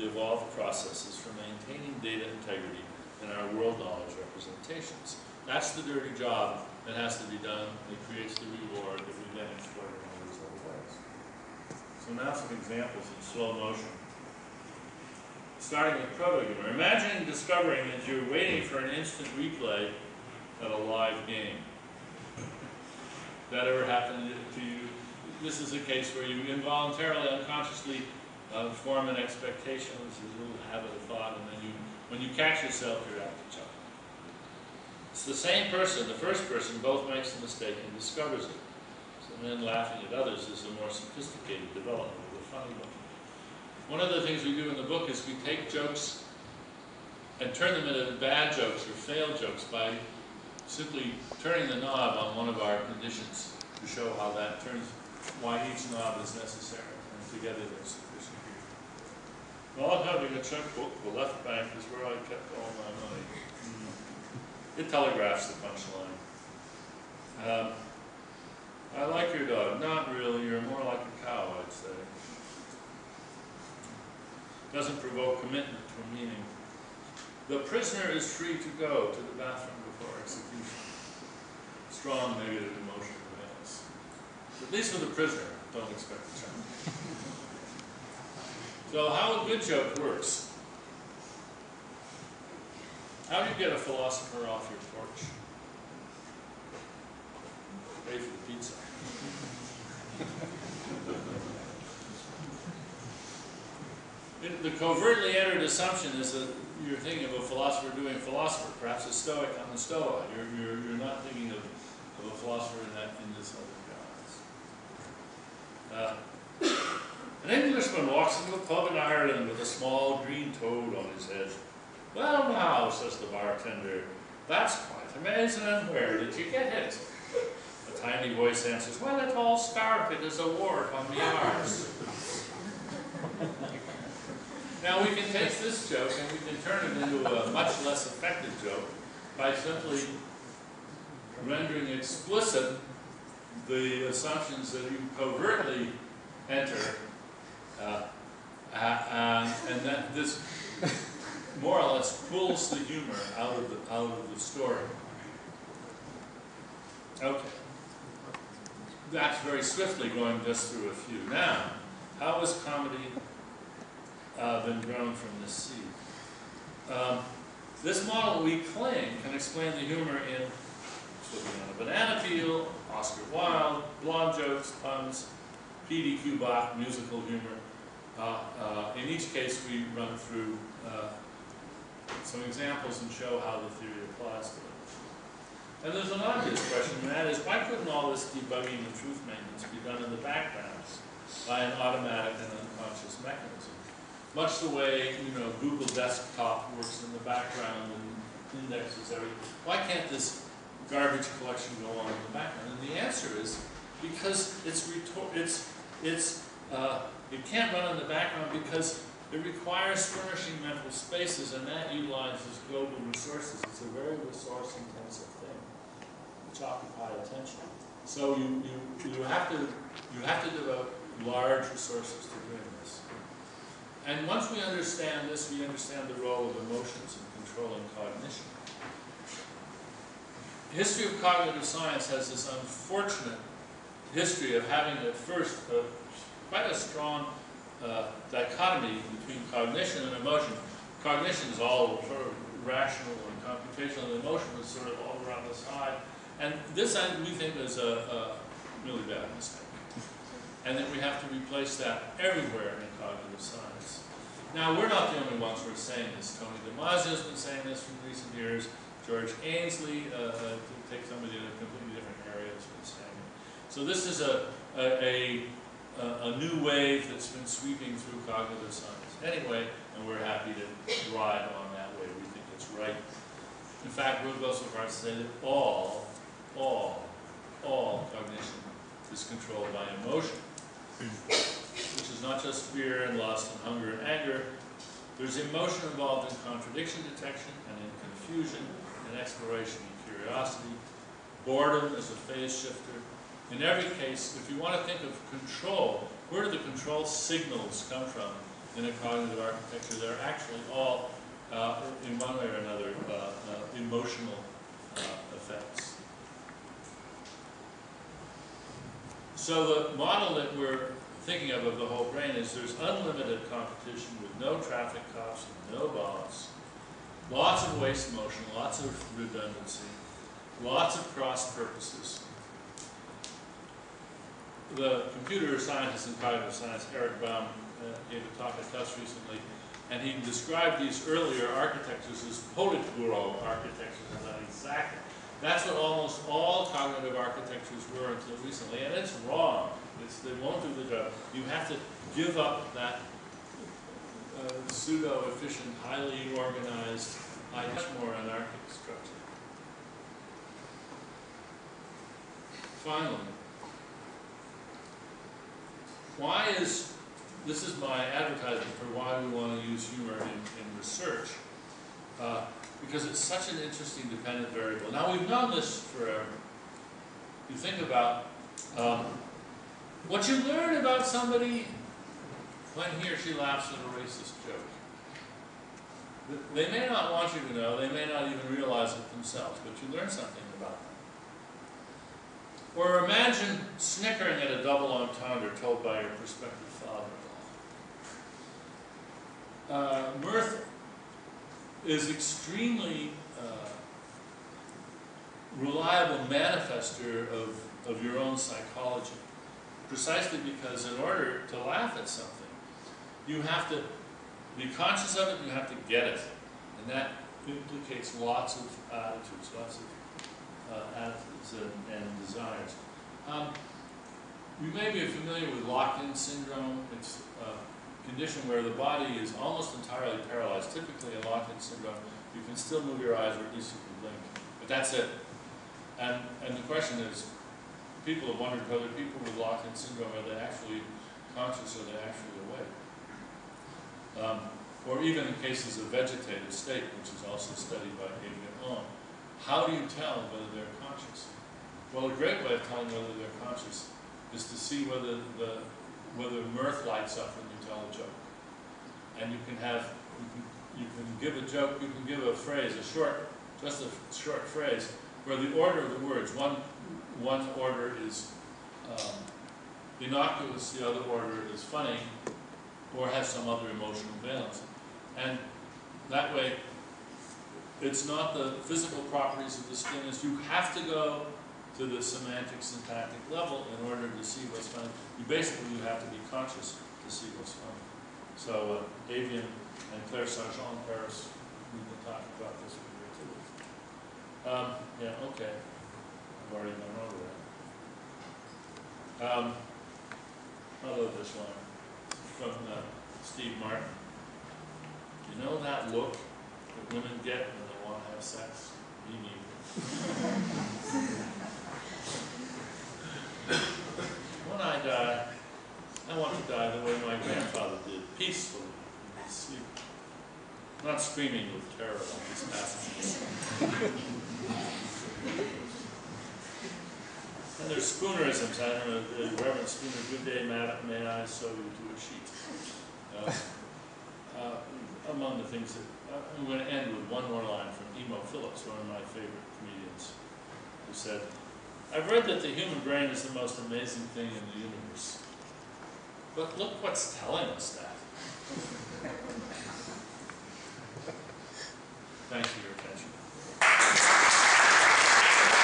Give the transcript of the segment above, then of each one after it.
evolved processes for maintaining data integrity in our world knowledge representations. That's the dirty job that has to be done. It creates the reward that we then exploit in all these other ways. So now some examples in slow motion. Starting with proto-humor. Imagining discovering that you're waiting for an instant replay of a live game. That ever happened to you? This is a case where you involuntarily, unconsciously form an expectation. This is a little habit of thought, and then when you catch yourself, you're apt to chuckle. It's the same person, the first person, both makes the mistake and discovers it. So then laughing at others is a more sophisticated development of the funny one. One of the things we do in the book is we take jokes and turn them into bad jokes or failed jokes by simply turning the knob on one of our conditions to show how that turns, why each knob is necessary, and together they're sufficient. While having a checkbook, the left bank is where I kept all my money. It telegraphs the punchline. I like your dog. Not really. You're more like a cow, I'd say. Doesn't provoke commitment or meaning. The prisoner is free to go to the bathroom before execution. Strong negative emotion prevails. At least with the prisoner, don't expect a change. So how a good joke works. How do you get a philosopher off your porch? Pay for the pizza. The covertly entered assumption is that you're thinking of a philosopher doing a philosopher, perhaps a Stoic on the Stoa. You're not thinking of a philosopher in this other guise. An Englishman walks into a pub in Ireland with a small green toad on his head. Well now, says the bartender, that's quite amazing, and where did you get it? A tiny voice answers, well, it all started as a wart on the arse. Now we can take this joke and we can turn it into a much less effective joke by simply rendering explicit the assumptions that you covertly enter, and that this more or less pulls the humor out of the story. Okay. That's very swiftly going just through a few. Now, how has comedy been grown from this seed? This model, we claim, can explain the humor in Slipping on a Banana Peel, Oscar Wilde, blonde jokes, puns, P.D.Q. Bach, musical humor. In each case, we run through some examples and show how the theory applies to it. And there's an obvious question, and that is, why couldn't all this debugging and truth maintenance be done in the background by an automatic and unconscious mechanism? Much the way, Google Desktop works in the background and indexes everything. Why can't this garbage collection go on in the background? And the answer is because it can't run in the background because it requires furnishing mental spaces, and that utilizes global resources. It's a very resource-intensive thing, which occupy attention. So you have to devote large resources to doing this. And once we understand this, we understand the role of emotions in controlling cognition. The history of cognitive science has this unfortunate history of having at first quite a strong dichotomy between cognition and emotion. Cognition is all sort of rational and computational, and emotion is sort of all around the side. And this, we think, is a really bad mistake. And that we have to replace that everywhere in cognitive science. Now, we're not the only ones who are saying this. Tony DiMaggio has been saying this in recent years. George Ainsley, to take somebody in a completely different area, has been saying it. So this is a new wave that's been sweeping through cognitive science. Anyway, and we're happy to ride on that wave. We think it's right. In fact, we'll go so far as to say that all cognition is controlled by emotion, which is not just fear and lust and hunger and anger. There's emotion involved in contradiction detection and in confusion, in exploration and curiosity. Boredom is a phase shifter. In every case, if you want to think of control, where do the control signals come from in a cognitive architecture, they're actually all, in one way or another, emotional effects. So the model that we're thinking of the whole brain is there's unlimited competition with no traffic cops and no boss, lots of waste motion, lots of redundancy, lots of cross purposes. The computer scientist in cognitive science, Eric Baum, gave a talk at Tufts recently, and he described these earlier architectures as Politburo architectures, and not exactly. That's what almost all cognitive architectures were until recently, and it's wrong. They won't do the job. You have to give up that pseudo-efficient, highly organized, much more anarchic structure. Finally, this is my advertisement for why we want to use humor in research, because it's such an interesting dependent variable. Now, we've known this forever. You think about what you learn about somebody when he or she laughs at a racist joke. They may not want you to know, they may not even realize it themselves, but you learn something about them. Or imagine snickering at a double entendre told by your prospective father-in-law. Mirth is extremely reliable manifester of your own psychology, precisely because in order to laugh at something, you have to be conscious of it, you have to get it. And that implicates lots of attitudes, and desires. You may be familiar with locked-in syndrome. It's a condition where the body is almost entirely paralyzed. Typically in locked-in syndrome, you can still move your eyes, or at least you can blink. But that's it. And the question is, people have wondered whether people with locked-in syndrome, are they actually conscious or are they actually awake? Or even in cases of vegetative state, which is also studied by Adrian Owen. How do you tell whether they're conscious? Well, a great way of telling whether they're conscious is to see whether mirth lights up when you tell a joke. And you can give a joke, you can give a phrase, just a short phrase, where the order of the words, one order is innocuous, the other order is funny, or has some other emotional valence. And that way, it's not the physical properties of the skin, as you have to go to the semantic, syntactic level in order to see what's funny. You have to be conscious to see what's funny. So Avian and Claire Sargent in Paris, we've been talking about this with you too. Yeah, okay. I've already gone over that. I love this one from Steve Martin. You know that look that women get when they want to have sex? Me neither. When I die, I want to die the way my grandfather did, peacefully in his sleep, not screaming with terror like his passages. And there's Spoonerisms. I don't know, Reverend Spooner, good day, madam, may I sew you to a sheet? Among the things that, I'm going to end with one more line from Emo Phillips, one of my favorite comedians, who said, I've read that the human brain is the most amazing thing in the universe. But look what's telling us that. Thanks for your attention.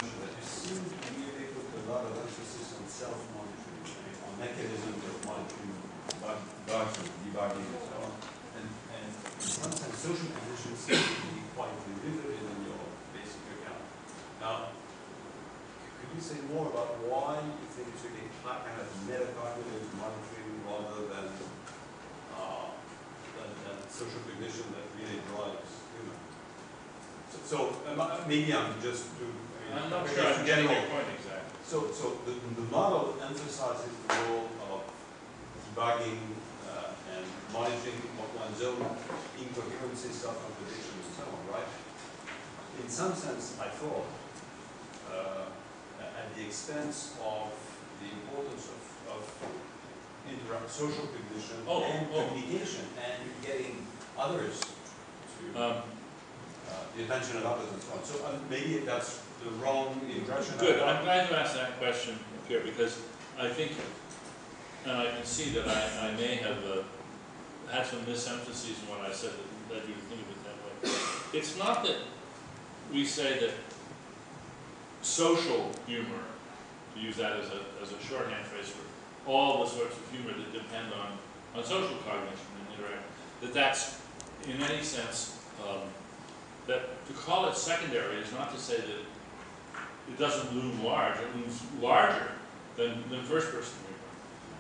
You seem to be able to put a lot of emphasis on self-monitoring, on mechanisms of monitoring, debugging, and so on. And sometimes social conditions seem to be quite deliberate in your basic account. Now, could you say more about why you think it's really kind of metacognitive monitoring rather than social cognition that really drives human? So maybe I'm just I'm not sure I'm getting your point exactly. So the model emphasizes the role of debugging and monitoring one's own incoherency, self-contradiction, and so on, right? In some sense, I thought, at the expense of the importance of social cognition and Oh. communication and getting others to the attention of others and so on. So maybe that's the wrong impression. Good. I'm glad you asked that question, Pierre, because I think, and I can see that I may have had some misemphases in what I said that led you to think of it that way. It's not that we say that social humor, to use that as a shorthand phrase for all the sorts of humor that depend on social cognition and interaction, that's in any sense, that to call it secondary is not to say that it doesn't loom large, it looms larger than first person humor.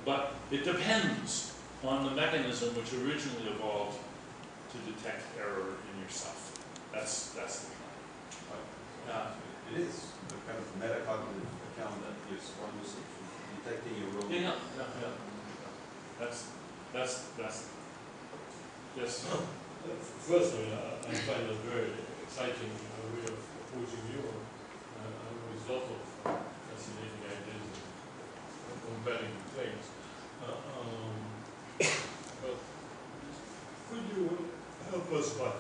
But it depends on the mechanism which originally evolved to detect error in yourself. That's the claim. It is the kind of metacognitive account that gives one was detecting your role. Yeah. That's yes. Firstly, I find it very exciting way of approaching humor. With lots of fascinating ideas and compelling claims. But could you help us by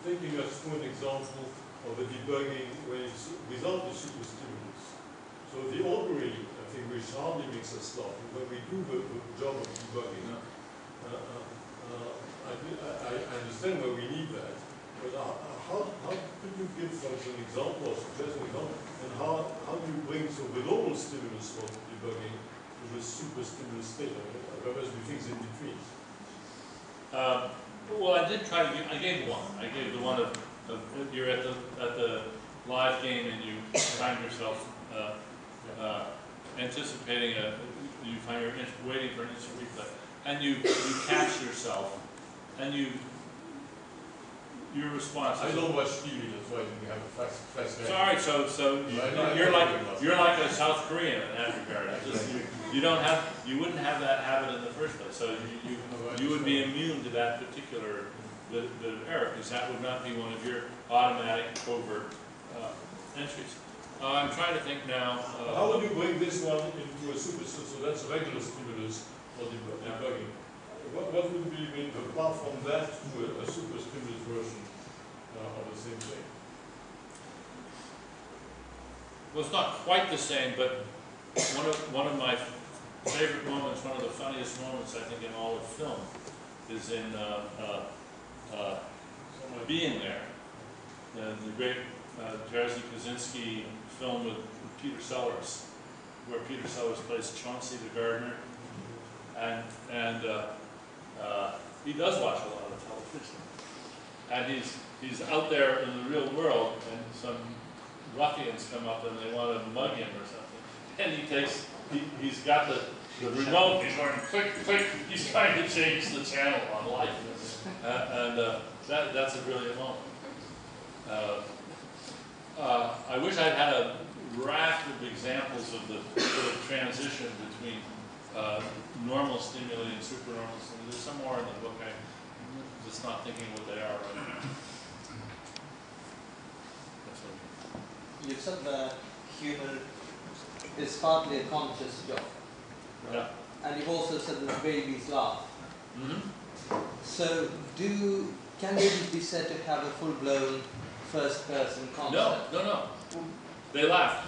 taking us through an example of a debugging when it's without the super stimulus? So the ordinary thing which hardly makes us laugh, when we do the job of debugging, I understand why we need that, but how could you give us an example or suggest an example, and how do you bring so the normal stimulus for debugging to the super stimulus state? There must be things in between. Well, I did try to give, I gave one. I gave the one of you're at the live game and you find yourself anticipating you find you're waiting for an instant replay, and you catch yourself, and your response. I don't watch TV, that's why we have a fast game. Sorry, so you're like a South Korean in that regard. You wouldn't have that habit in the first place. So you would be immune to that particular the error, because that would not be one of your automatic covert entries. I'm trying to think now. How would you bring this one into a super? So that's a regular stimulus for debugging. What would be apart from that to a super stimulus version of the same thing? Well, it's not quite the same, but one of my favorite moments, one of the funniest moments I think in all of film, is in Being There, the great Jerzy Kosinski film with Peter Sellers, where Peter Sellers plays Chauncey the gardener, and he does watch a lot of television, and he's out there in the real world, and some ruffians come up and they want to mug him or something, and he's got the remote, he's going click click, he's trying to change the channel on life, and that's a brilliant moment. I wish I'd had a raft of examples of the sort of transition between normal stimuli and supernormal stimuli. There's some more in the book. I'm just not thinking what they are right now. That's what You said that humor is partly a conscious job. Right? Yeah. And you've also said that babies laugh. Mm-hmm. So can babies be said to have a full-blown first-person concept? No. They laugh.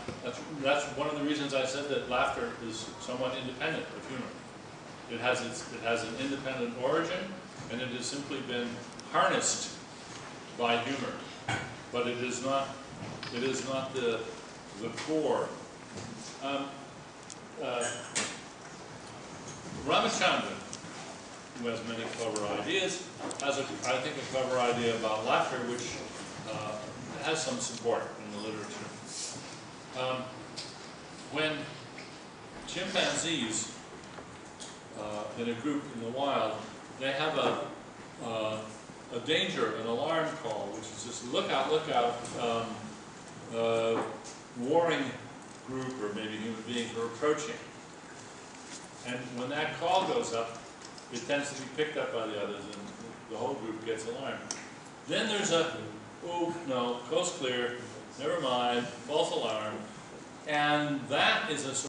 That's one of the reasons I said that laughter is somewhat independent of humor. It has an independent origin, and it has simply been harnessed by humor. But it is not the core. Ramachandran, who has many clever ideas, has I think a clever idea about laughter, which has some support in the literature. When chimpanzees in a group in the wild, they have a danger, an alarm call, which is just look out, warring group or maybe human beings are approaching. And when that call goes up, it tends to be picked up by the others and the whole group gets alarmed. Then there's oh no, coast clear, never mind, false alarm. And that is a